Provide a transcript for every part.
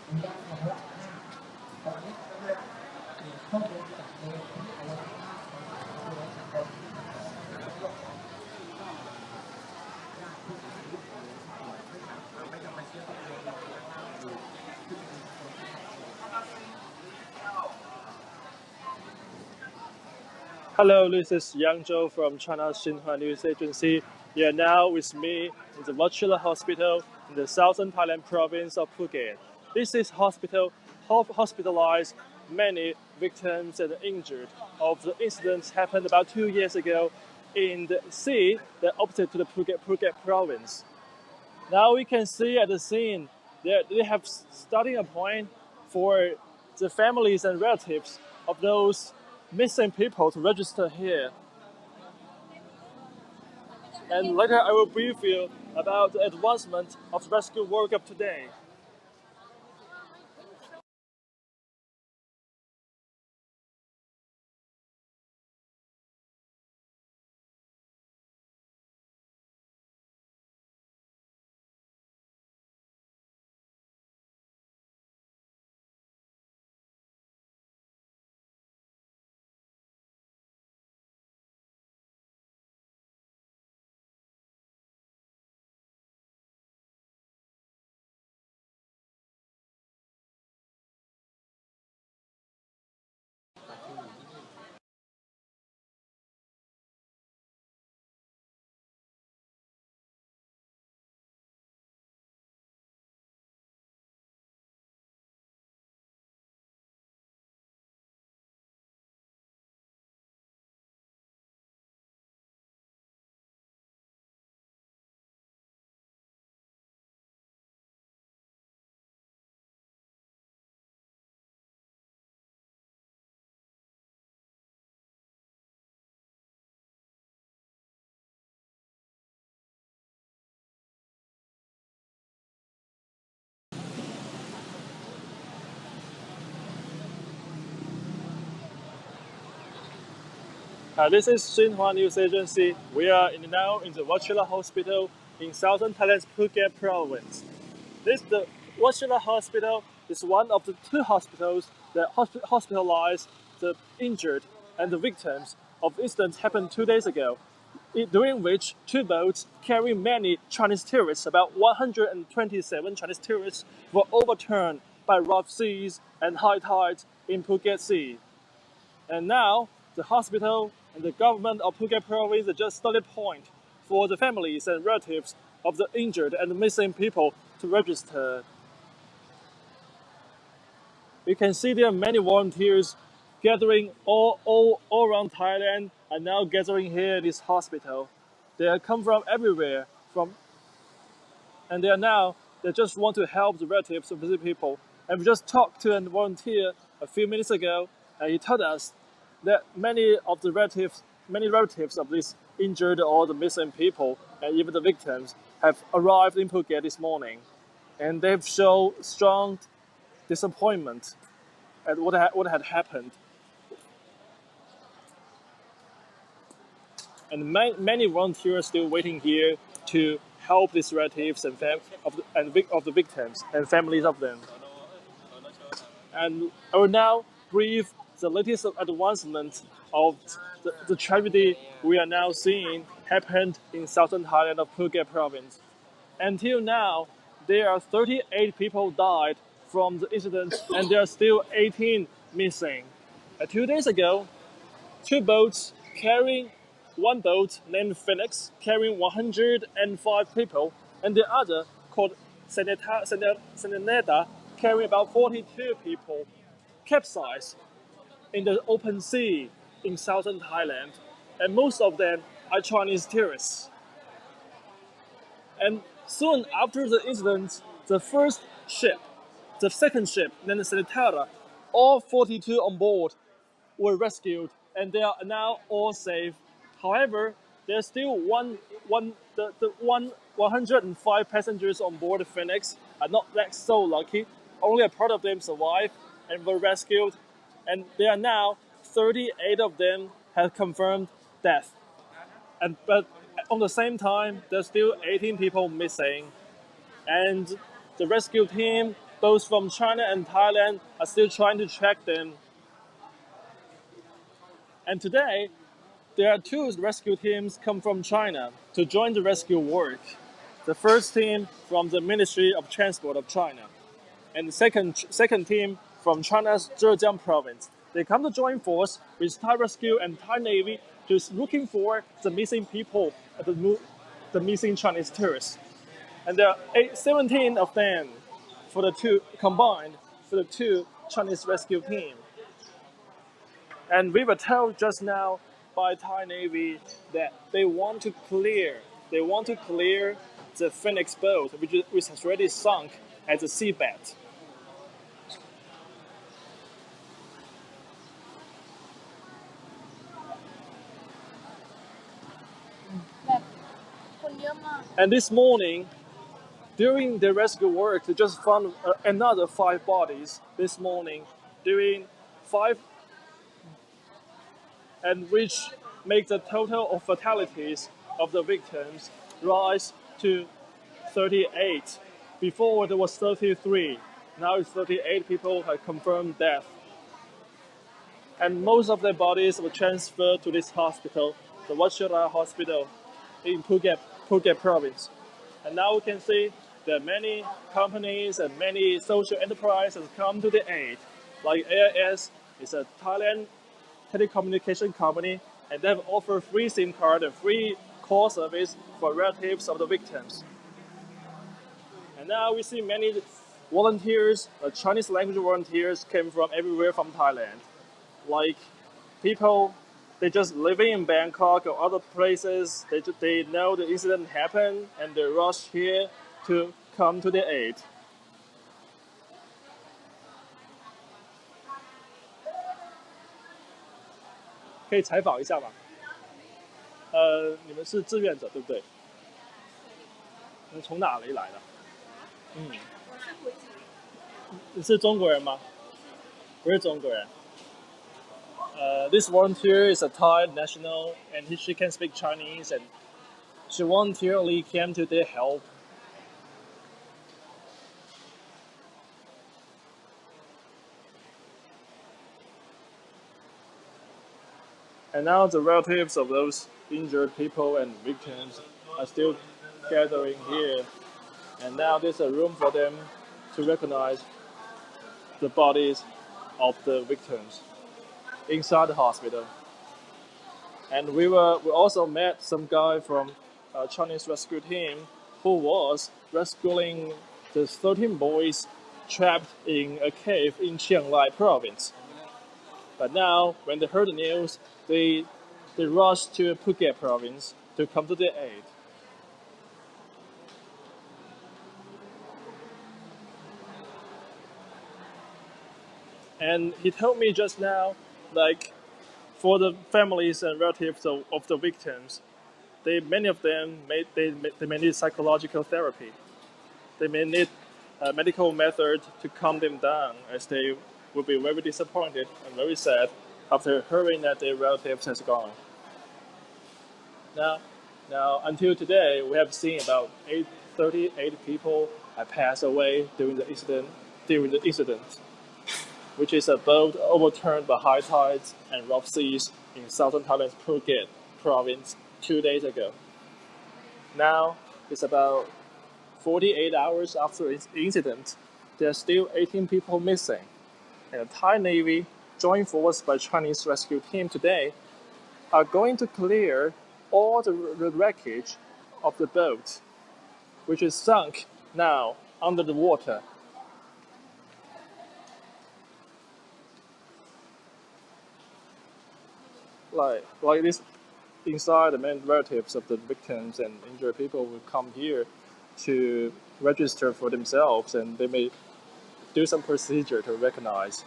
Hello, this is Yang Zhou from China's Xinhua News Agency. You are now with me in the virtual hospital in the southern Thailand province of Phuket. This is hospital hospitalized many victims and injured of the incidents happened about 2 years ago in the sea that opposite to the Phuket province. Now we can see at the scene that they have starting a point for the families and relatives of those missing people to register here. And later I will brief you about the advancement of rescue work of today. This is Xinhua News Agency. We are now in the Virtual Hospital in southern Thailand's Phuket province. The Virtual Hospital is one of the two hospitals that hospitalize the injured and the victims of incidents happened 2 days ago, during which two boats carrying many Chinese tourists, about 127 Chinese tourists, were overturned by rough seas and high tides in Phuket Sea. And now, the hospital and the government of Phuket province just started point for the families and relatives of the injured and missing people to register. You can see there are many volunteers gathering all around Thailand and now gathering here in this hospital. They come from everywhere, and they just want to help the relatives of missing people. And we just talked to a volunteer a few minutes ago, and he told us that many relatives of these injured or the missing people, and even the victims, have arrived in Phuket this morning, and they've shown strong disappointment at what had happened. And many volunteers still waiting here to help these relatives and of the victims and families of them. And I will now brief the latest advancement of the tragedy we are now seeing happened in southern Thailand of Phuket province. Until now, there are 38 people died from the incident, and there are still 18 missing. 2 days ago, one boat named Phoenix carrying 105 people, and the other called Seneta carrying about 42 people, capsized in the open sea in southern Thailand, and most of them are Chinese tourists. And soon after the incident, the first ship, the second ship, named Senetara, all 42 on board were rescued, and they are now all safe. However, there's still the 105 passengers on board the Phoenix are not that so lucky. Only a part of them survived and were rescued, and there are now 38 of them have confirmed death. But on the same time, there's still 18 people missing, and the rescue team both from China and Thailand are still trying to track them. And today, there are two rescue teams come from China to join the rescue work. The first team from the Ministry of Transport of China, and the second team from China's Zhejiang province. They come to join force with Thai Rescue and Thai Navy to looking for the missing people, the missing Chinese tourists. And there are 17 of them for the two combined for the two Chinese rescue team. And we were told just now by Thai Navy that they want to clear the Phoenix boat, which has already sunk at the seabed. แบบคนเยอะมาก And this morning, during the rescue work, they just found another 5 bodies this morning, doing 5, and which makes the total of fatalities of the victims rise to 38. Before there was 33, now it's 38 people have confirmed death. And most of their bodies were transferred to this hospital, the Wachira Hospital in Phuket province. And now we can see that many companies and many social enterprises come to the aid. Like AIS is a Thailand telecommunication company, and they have offered free SIM card and free call service for relatives of the victims. And now we see many volunteers, Chinese language volunteers, came from everywhere from Thailand. Like people, they just living in Bangkok or other places. They know the incident happened and they rush here to come to the aid. 可以采访一下吗？你们是志愿者对不对？你从哪里来的？你是中国人吗？不是中国人。This volunteer is a Thai national, and she can speak Chinese, and she voluntarily came to their help. And now the relatives of those injured people and victims are still gathering here. And now there's a room for them to recognize the bodies of the victims inside the hospital. And we also met some guy from a Chinese rescue team who was rescuing the 13 boys trapped in a cave in Chiang Mai province. But now, when they heard the news, they rushed to Phuket province to come to their aid. And he told me just now, like, for the families and relatives of the victims, many of them may need psychological therapy. They may need a medical method to calm them down, as they will be very disappointed and very sad after hearing that their relatives has gone. Now, until today, we have seen about 38 people have passed away during the incident, which is a boat overturned by high tides and rough seas in southern Thailand's Phuket province 2 days ago. Now, it's about 48 hours after the incident, there are still 18 people missing. And the Thai Navy, joined force by Chinese rescue team today, are going to clear all the wreckage of the boat, which is sunk now under the water. Like this, inside the main relatives of the victims and injured people will come here to register for themselves, and they may do some procedure to recognize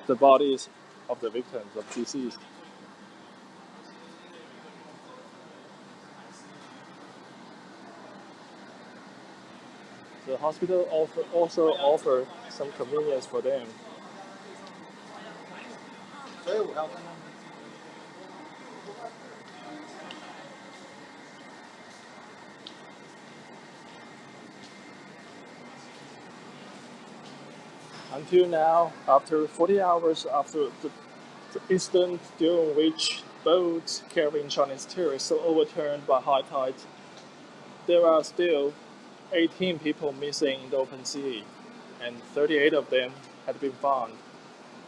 the bodies of the victims of deceased. The hospital also offer some convenience for them. Until now, after 40 hours after the incident during which boats carrying Chinese tourists were overturned by high tides, there are still 18 people missing in the open sea, and 38 of them had been found.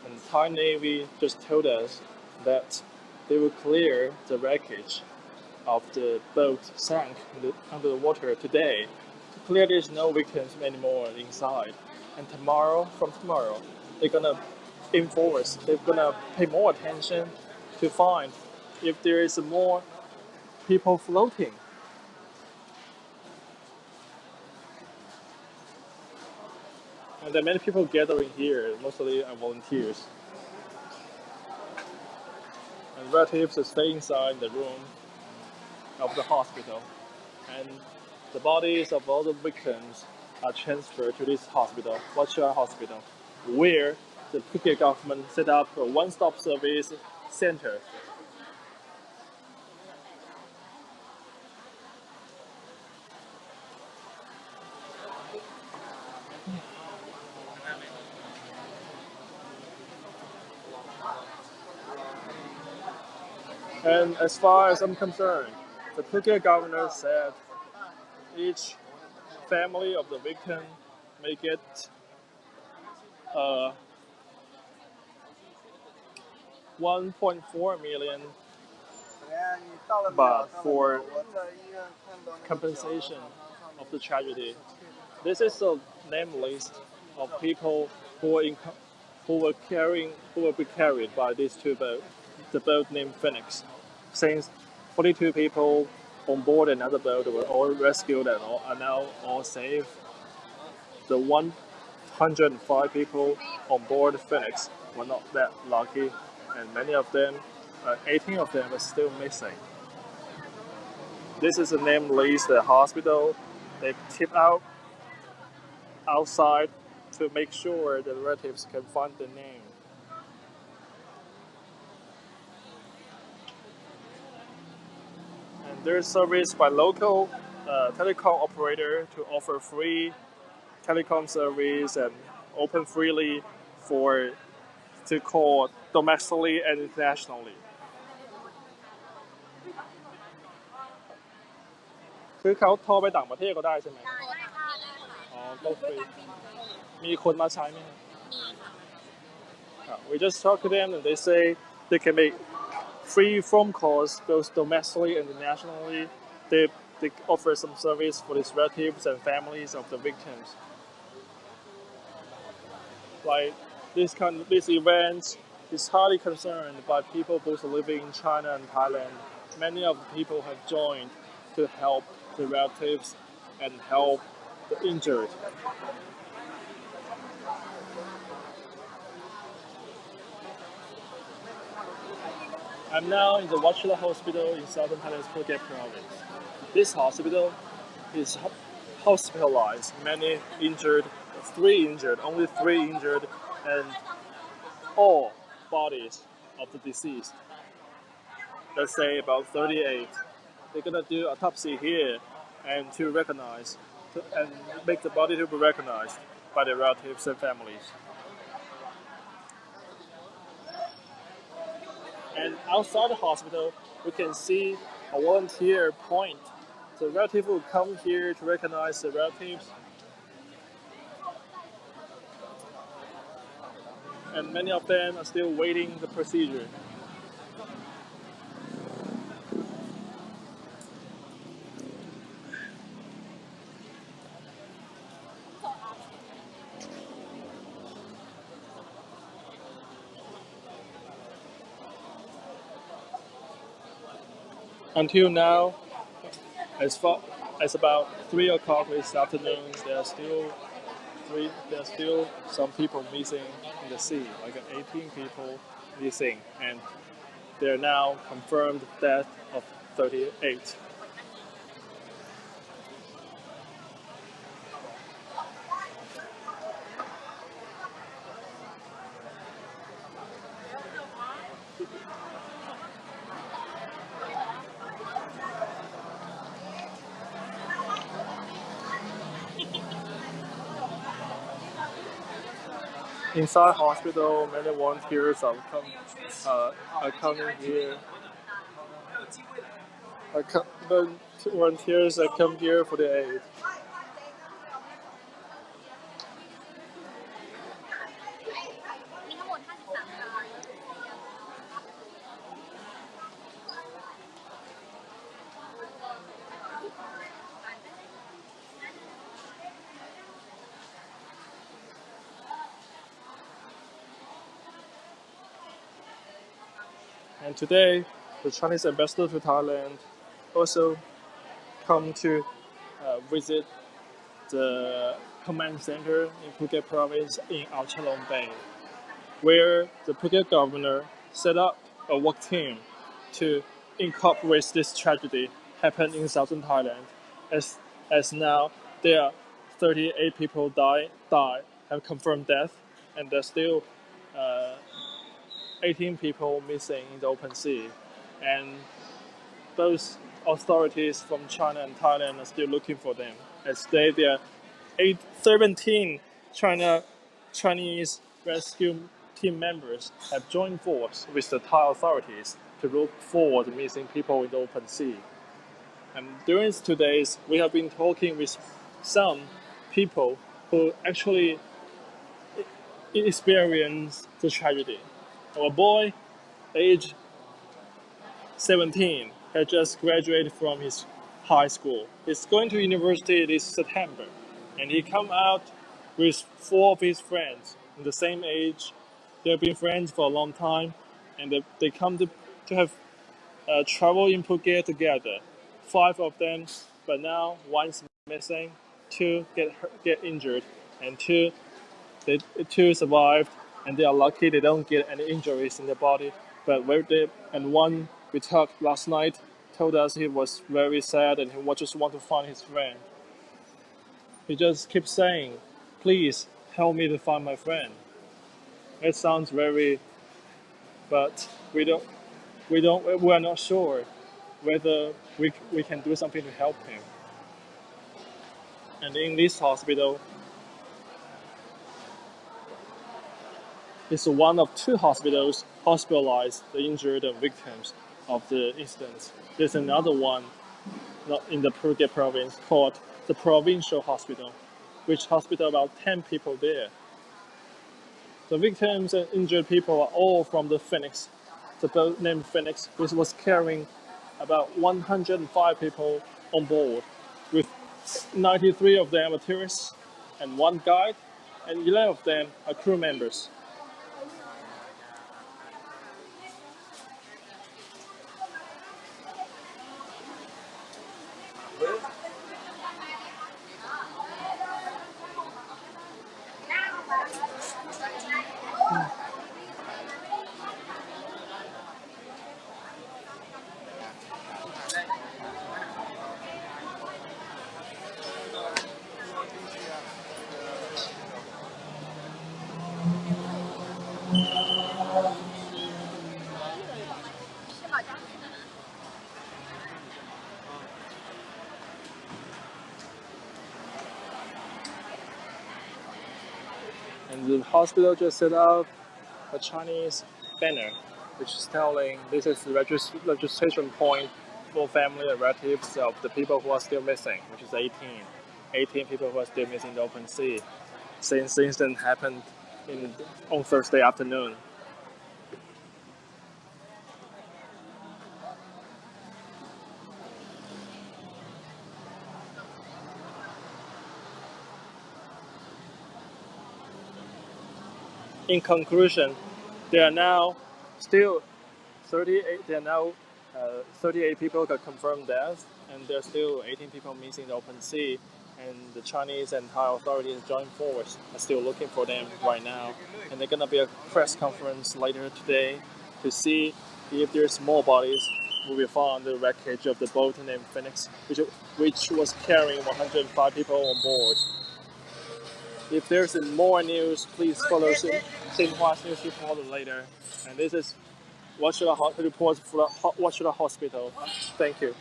And the Thai Navy just told us that they will clear the wreckage of the boat sank under the water today. To clear there's no victims anymore inside. And from tomorrow, they're gonna enforce, they're gonna pay more attention to find if there is more people floating. And there are many people gathering here, mostly are volunteers. And relatives stay inside the room of the hospital. And the bodies of all the victims are transferred to this hospital, Wachila Hospital, where the Phuket government set up a one-stop service center. And as far as I'm concerned, the Phuket governor said each family of the victim may get uh, 1.4 million baht for compensation of the tragedy. This is a name list of people who will be carried by these two boats. The boat named Phoenix. Since 42 people on board another boat were all rescued and are now all safe, the 105 people on board Phoenix were not that lucky, and many of them, 18 of them, are still missing. This is a name list the hospital they tip out outside to make sure the relatives can find the name. And there's service by local telecom operator to offer free telecom service and open freely for to call domestically and internationally. คือเขาโทรไปต่างประเทศก็ได้ใช่ไหมอ๋อก็ฟรีมีคนมาใช้ไหม We just talk to them and they say they can make free phone calls both domestically and internationally. They offer some service for these relatives and families of the victims. Like this event is highly concerned by people both living in China and Thailand. Many of the people have joined to help the relatives and help the injured. I'm now in the Wachila Hospital in southern Thailand's Phuket province. This hospital is hospitalized many injured, only three injured, and all bodies of the deceased. Let's say about 38. They're gonna do autopsy here and to recognize and make the body to be recognized by the relatives and families. And outside the hospital, we can see a volunteer point. The relative will come here to recognize the relatives. And many of them are still waiting the procedure. Until now, as far as about 3 o'clock this afternoon, there are still some people missing in the sea, like 18 people missing, and there are now confirmed death of 38. Inside hospital, many volunteers are coming here. The volunteers are come here for the aid. And today, the Chinese ambassador to Thailand also come to visit the command center in Phuket province in Chalong Bay, where the Phuket governor set up a work team to incorporate this tragedy happened in southern Thailand. As now there are 38 people have confirmed death, and there's still uh, 18 people missing in the open sea, and both authorities from China and Thailand are still looking for them. As there are 17 Chinese rescue team members have joined force with the Thai authorities to look for the missing people in the open sea. And during 2 days, we have been talking with some people who actually experienced the tragedy. Our boy, age 17, had just graduated from his high school. He's going to university this September, and he come out with 4 of his friends in the same age. They've been friends for a long time, and they come to have travel in Phuket together. 5 of them, but now one's missing, 2 get injured, and 2 survived, and they are lucky they don't get any injuries in their body. But one we talked last night told us he was very sad and he just want to find his friend. He just keeps saying, "Please help me to find my friend." It sounds very, but we are not sure whether we can do something to help him. And in this hospital, it's one of 2 hospitals hospitalized the injured and victims of the incident. There's another one not in the Phuket province called the Provincial Hospital, which hospital about 10 people there. The victims and injured people are all from the Phoenix, the boat named Phoenix, which was carrying about 105 people on board, with 93 of them are tourists and 1 guide, and 11 of them are crew members. And the hospital just set up a Chinese banner, which is telling this is the registration point for family and relatives of the people who are still missing, which is 18. 18 people who are still missing in the open sea since the incident happened on Thursday afternoon. In conclusion, there are now still 38. There are now 38 people got confirmed death, and there are still 18 people missing in the open sea. And the Chinese and Thai authorities joint force are still looking for them right now. And there's gonna be a press conference later today to see if there's more bodies will be found on the wreckage of the boat named Phoenix, which was carrying 105 people on board. If there's more news, please follow Xinhua's news report later. And this is Watchula report for Watchula Hospital. Thank you.